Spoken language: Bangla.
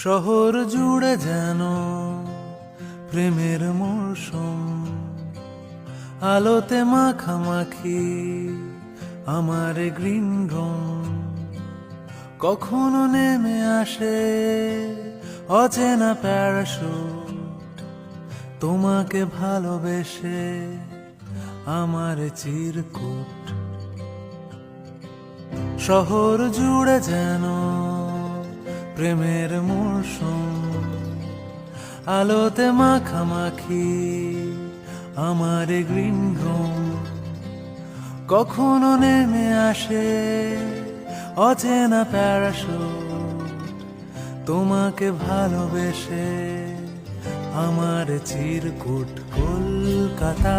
শহর জুড়ে যেন প্রেমের মৌসুম, আলোতে মাখামাখি আমার গ্রিন রুম। কখনো নেমে আসে অচেনা প্যারাশুট, তোমাকে ভালোবেসে আমার চিরকুট। শহর জুড়ে যেন প্রেমের মৌসুম, আলোতে মাখামাখি আমার গ্রিন রুম। কখনো নেমে আসে অচেনা প্যারাশুট, তোমাকে ভালোবেসে আমার চিরকুট। কলকাতা